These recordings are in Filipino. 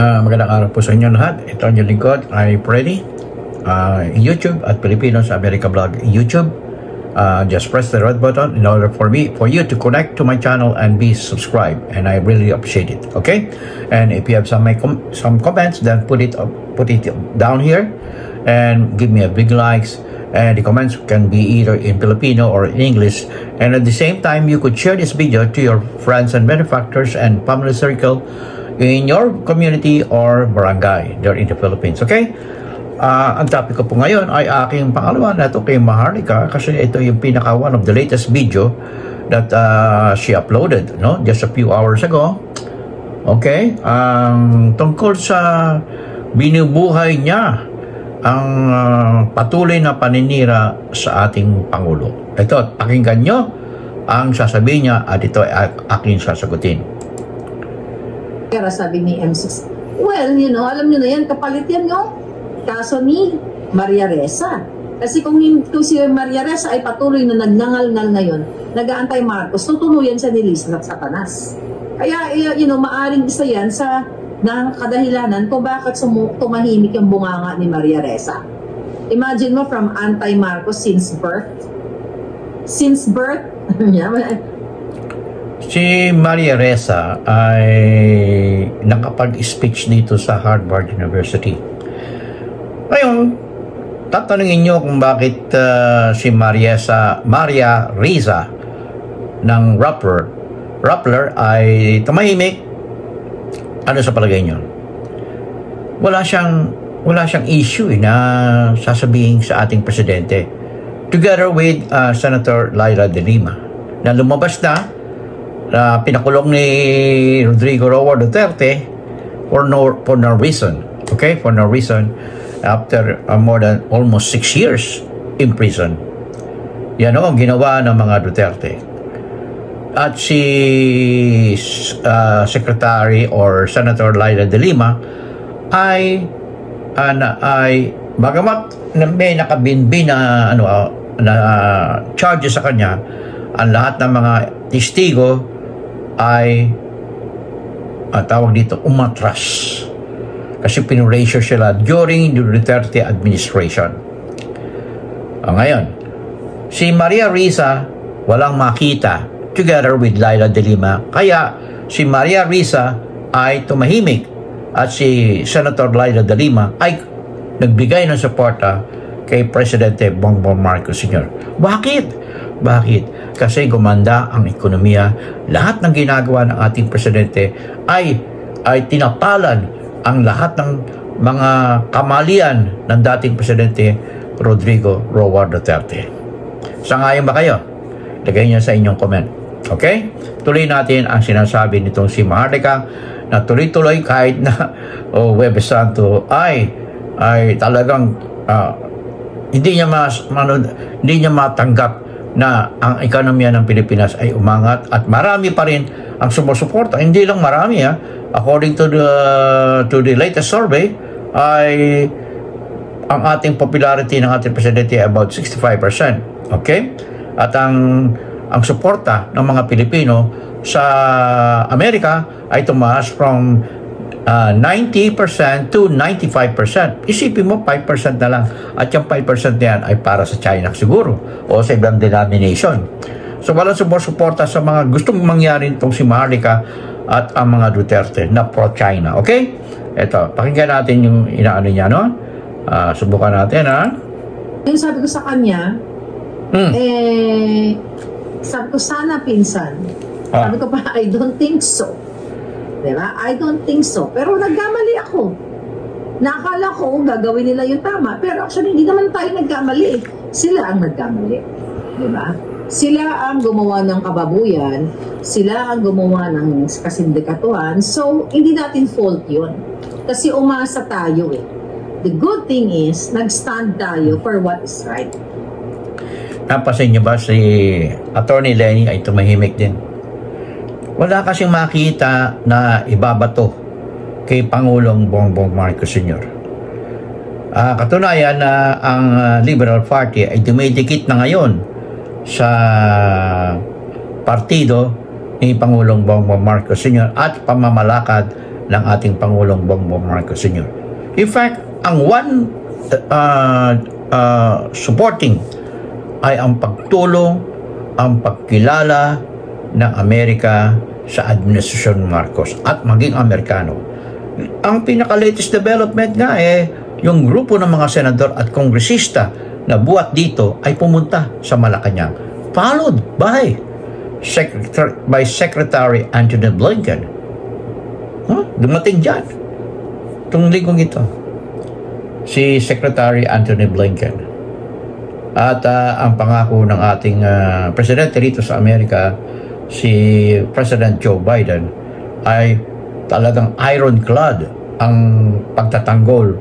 Magandang araw po sa inyo lahat. Ito ang inyong lingkod, I'm Freddy. YouTube at Filipino sa America Vlog YouTube. Just press the red button in order for you to connect to my channel and be subscribed, and I really appreciate it. Okay, and if you have some comments, then put it down here and give me a big likes. And the comments can be either in Filipino or in English. And at the same time, you could share this video to your friends and benefactors and family circle in your community or barangay there in the Philippines. Okay? Ang topic ko po ngayon ay aking pangalawa na ito kay Maharlika, kasi ito yung pinaka one of the latest video that she uploaded, no? Just a few hours ago. Okay? Tungkol sa binubuhay niya ang patuloy na paninira sa ating Pangulo. Ito, pakinggan nyo ang sasabihin niya at ito ay aking sasagutin. Kaya sabi ni M6, well, alam nyo na yan, kapalit yan yung kaso ni Maria Ressa. Kasi kung si Maria Ressa ay patuloy na nagnangal-ngal ngayon, nag-aantay Marcos, tutuluyan siya ni Liz at Satanas. Kaya, maaring isa yan sa kadahilanan kung bakit tumahimik yung bunganga ni Maria Ressa. Imagine mo, from anti-Marcos since birth. Since birth, si Maria Ressa ay nakapag-speech dito sa Harvard University. Ngayon, tatanungin nyo kung bakit si Maria Ressa ng Rappler ay tumahimik. Ano sa palagay nyo? Wala siyang issue na sasabihin sa ating presidente, together with Senator Leila de Lima, na lumabas na pinakulong ni Rodrigo Roa Duterte for no reason. Okay? For no reason, after more than almost 6 years in prison. Yan ang ginawa ng mga Duterte. At si Secretary or Senator Leila de Lima ay bagamat may nakabinbin na charges sa kanya, ang lahat ng mga testigo ay tawag dito umatras, kasi pinurasure sila during the Duterte administration. Ngayon, si Maria Ressa walang makita together with Leila de Lima, kaya si Maria Ressa ay tumahimik at si Senator Leila de Lima ay nagbigay ng suporta kay Presidente Bongbong Marcos Sr. Bakit? Kasi gumanda ang ekonomiya. Lahat ng ginagawa ng ating presidente ay tinapalan ang lahat ng mga kamalian ng dating presidente Rodrigo Roa Duterte. Sangayon ba kayo? Lagay niyo sa inyong comment. Okay? Tuloy natin ang sinasabi nitong si Maharlika na tuloy-tuloy kahit na Huwebes Santo ay talagang hindi niya matanggap na ang ekonomiya ng Pilipinas ay umangat at marami pa rin ang sumusuporta. Hindi lang marami, according to the latest survey ay ang ating popularity ng ating presidente ay about 65%. Okay? At ang suporta ng mga Pilipino sa Amerika ay tumaas from 90% to 95%. Isipin mo, 5% na lang. At yung 5% na yan ay para sa China siguro o sa ibang denomination. So walang sumusuporta sa mga gustong mangyari itong si Maharlika at ang mga Duterte na pro-China. Okay? Ito, pakinggan natin yung inaano niya, no? Subukan natin, Yung sabi ko sa kanya, sabi ko, sana pinsan. Sabi ko pa, I don't think so. Diba? I don't think so. Pero nagkamali ako. Nakala ko gagawin nila yung tama. Pero actually, hindi naman tayo nagkamali. Sila ang nagkamali. Diba? Sila ang gumawa ng kababuyan. Sila ang gumawa ng kasindikatuhan. So, hindi natin fault yun. Kasi umasa tayo eh. The good thing is, nag-stand tayo for what is right. Napasin niyo ba si Attorney Lenny ay tumahimik din? Wala kasing makita na ibabato kay Pangulong Bongbong Marcos Sr. Katunayan na ang Liberal Party ay dumidikit na ngayon sa partido ni Pangulong Bongbong Marcos Sr. at pamamalakad ng ating Pangulong Bongbong Marcos Sr. In fact, ang supporting ay ang pagtulong, ang pagkilala ng Amerika sa Administrasyon Marcos at maging Amerikano. Ang pinaka-latest development nga yung grupo ng mga senador at kongresista na buhat dito ay pumunta sa Malacanang, followed by Secretary Antony Blinken. Dumating dyan itong linggong ito si Secretary Antony Blinken. At ang pangako ng ating presidente rito sa Amerika, si President Joe Biden, ay talagang ironclad ang pagtatanggol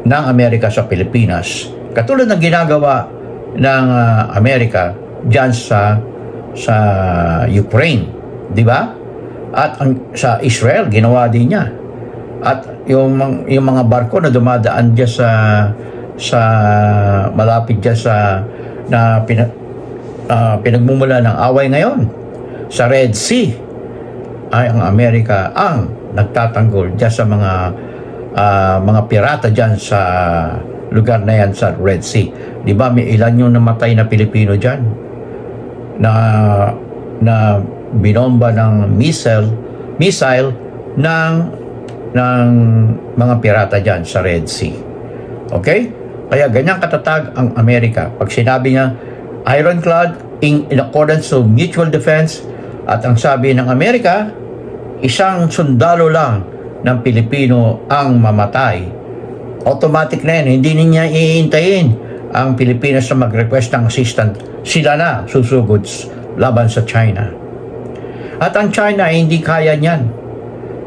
ng Amerika sa Pilipinas. Katulad ng ginagawa ng Amerika diyan sa Ukraine, di ba? At sa Israel ginawa din niya. At yung mga barko na dumadaan diyan sa malapit diyan sa pinagmumula ng away ngayon sa Red Sea, ay ang Amerika ang nagtatanggol diyan sa mga pirata diyan sa lugar na yan sa Red Sea. Di ba may ilan yung namatay na Pilipino diyan na binomba ng missile ng mga pirata diyan sa Red Sea. Okay? Kaya ganyan katatag ang Amerika. Pag sinabi niya ironclad in accordance to mutual defense, at ang sabi ng Amerika, isang sundalo lang ng Pilipino ang mamatay, automatic na yan. Hindi niya iintayin ang Pilipinas na mag-request ng assistant. Sila na susugod laban sa China. At ang China ay hindi kaya niyan.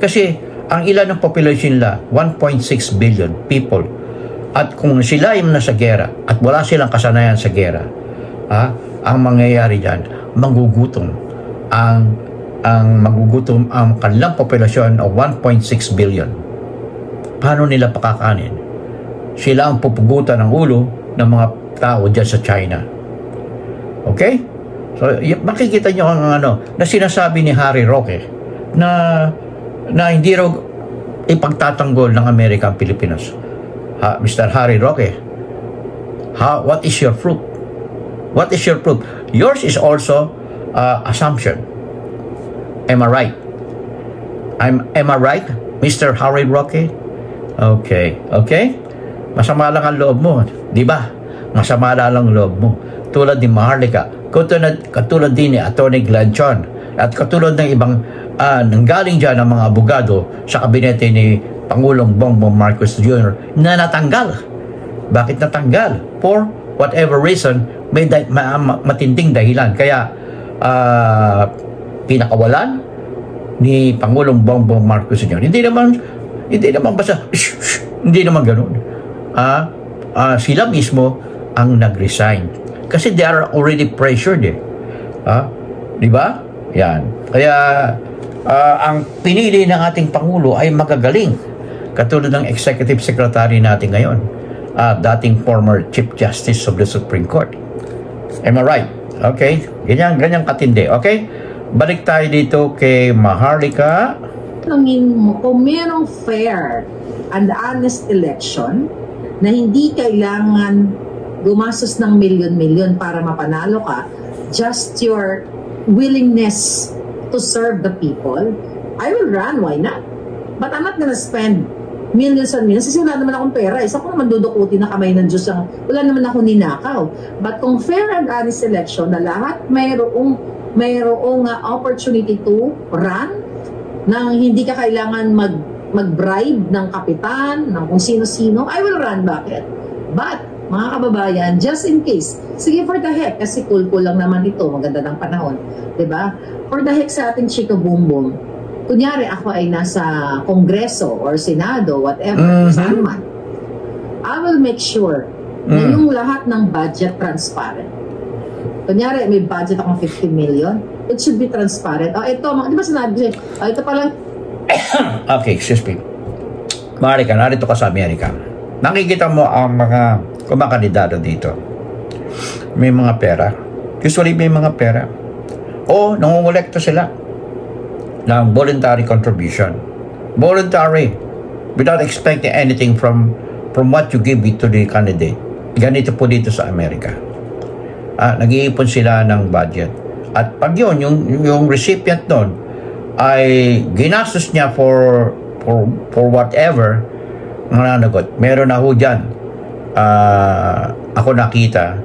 Kasi ang ilan ng population nila, 1.6 billion people. At kung sila ay nasa gera at wala silang kasanayan sa gera, ang mangyayari diyan, magugutom ang kanilang populasyon of 1.6 billion. Paano nila pakakanin? Sila ang pupugutan ng ulo ng mga tao diyan sa China. Okay? So, makikita nyo ang na sinasabi ni Harry Roque na hindi raw ipagtatanggol ng Amerika ang Pilipinas. Mr. Harry Roque, what is your proof? What is your proof? Yours is also assumption. Am I right? Am I right, Mr. Harry Roque? Okay. Masama lang ang loob mo, di ba? Masama lang ang loob mo. Tulad ni Maharlika, katulad din ni Atty. Glanchon, at katulad ng ibang nanggaling dyan ng mga abogado sa kabinete ni Pangulong Bongbong Marcos Jr. na natanggal. Bakit natanggal? For whatever reason, may matinding dahilan. Kaya pinakawalan ni Pangulong Bongbong Marcos Jr. Hindi naman basta hindi naman ganoon. Sila mismo ang nag-resign kasi they are already pressured di ba? Yan. Kaya ang pinili ng ating Pangulo ay magagaling, katulad ng Executive Secretary natin ngayon, dating former Chief Justice of the Supreme Court. Am I right? Okay? Ganyan katindi. Okay? Balik tayo dito kay Maharlika. Tanungin mo kung merong fair and honest election na hindi kailangan gumastos ng milyon-milyon para mapanalo ka, just your willingness to serve the people, I will run, why not? But I'm not gonna spend millions and millions kasi wala naman akong pera. Isa ko naman dudukutin na kamay ng Diyos. Wala naman ako ninakaw. But kung fair and honest election na lahat mayroong opportunity to run, na hindi ka kailangan mag-bribe ng kapitan, ng kung sino-sino, I will run. Bakit? But, mga kababayan, just in case, sige for the heck, kasi cool lang naman ito, maganda ng panahon, diba? For the heck sa ating Chika Boom Boom, kunyari ako ay nasa Kongreso or Senado, whatever, saan man, I will make sure na yung lahat ng budget transparent. Kunyari, may budget akong 50 million, it should be transparent. Ito, di ba sinabi siya, ito pala. Okay, excuse me. Marika, narito ka sa Amerika. Nakikita mo ang mga kumakandidato dito. May mga pera. Usually may mga pera. O nangungulekta sila ng voluntary contribution. voluntary, without expecting anything from what you give it to the candidate. Ganito po dito sa Amerika. Nag-iipon sila ng budget. At pag yun, yung recipient nun ay ginastos niya for whatever, nananagot. Meron na ho dyan. Ako nakita,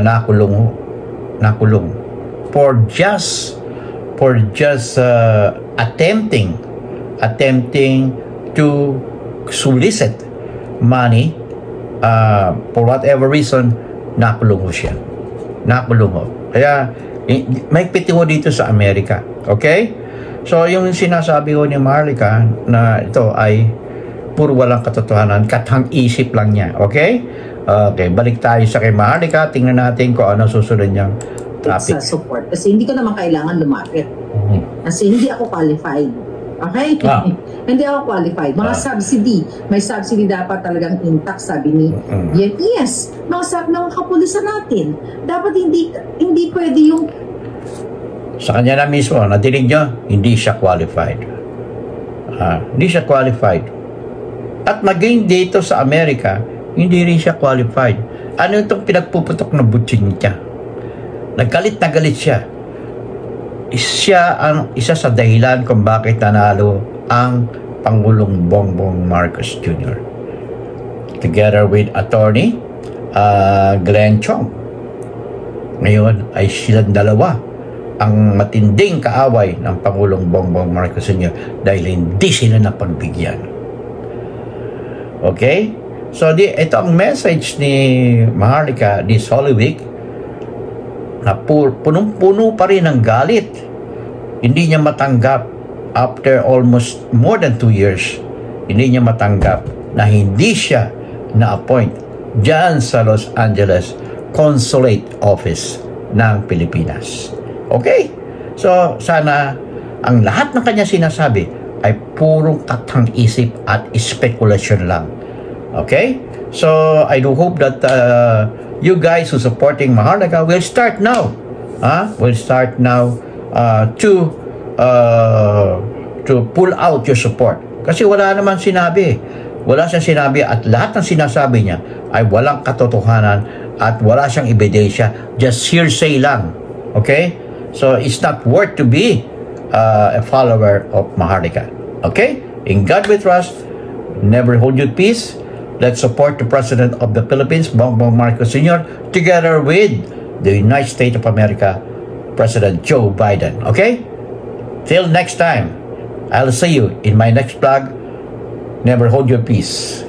nakulong for just attempting to solicit money for whatever reason. Nakulong ho siya. Nakulong ho. Kaya may pitiho dito sa Amerika. Okay? So yung sinasabi ho ni Maharlika na ito ay puro walang katotohanan, katang isip lang niya. Okay? Okay, balik tayo sa kay Maharlika. Tingnan natin kung ano susunod niyang topic. Sa support. Kasi hindi ko naman kailangan lumapit. Kasi hindi ako qualified. Okay? Hindi ako qualified. Mga subsidy. May subsidy dapat talagang intact, sabi ni yes. Mga kapulisan natin. Dapat hindi pwede yung... Sa kanya na mismo, nadinig nyo, hindi siya qualified. Hindi siya qualified. At maging dito sa Amerika, hindi rin siya qualified. Ano itong pinagpuputok na butsin niya? Naggalit na galit siya. Siya ang isa sa dahilan kung bakit nanalo ang Pangulong Bongbong Marcos Jr. Together with attorney Glenn Chong. Ngayon ay silang dalawa ang matinding kaaway ng Pangulong Bongbong Marcos Jr. dahil hindi sila napagbigyan. Okay? So ito ang message ni Maharlika this Holy Week, na punong-puno pa rin ng galit. Hindi niya matanggap after almost more than 2 years, hindi niya matanggap na hindi siya na-appoint dyan sa Los Angeles Consulate Office ng Pilipinas. Okay? So, sana ang lahat ng kanya sinasabi ay purong katang-isip at spekulasyon lang. Okay? So, I do hope that you guys who supporting Maharlika will start now. Will start now to pull out your support. Kasi wala naman sinabi. Wala siyang sinabi at lahat ng sinasabi niya ay walang katotohanan at wala siyang ebidensya. Just hearsay lang. Okay? So, it's not worth to be a follower of Maharlika. Okay? In God we trust. Never hold your peace. Let's support the President of the Philippines, Bongbong Marcos Sr., together with the United States of America, President Joe Biden. Okay? Till next time, I'll see you in my next vlog. Never hold your peace.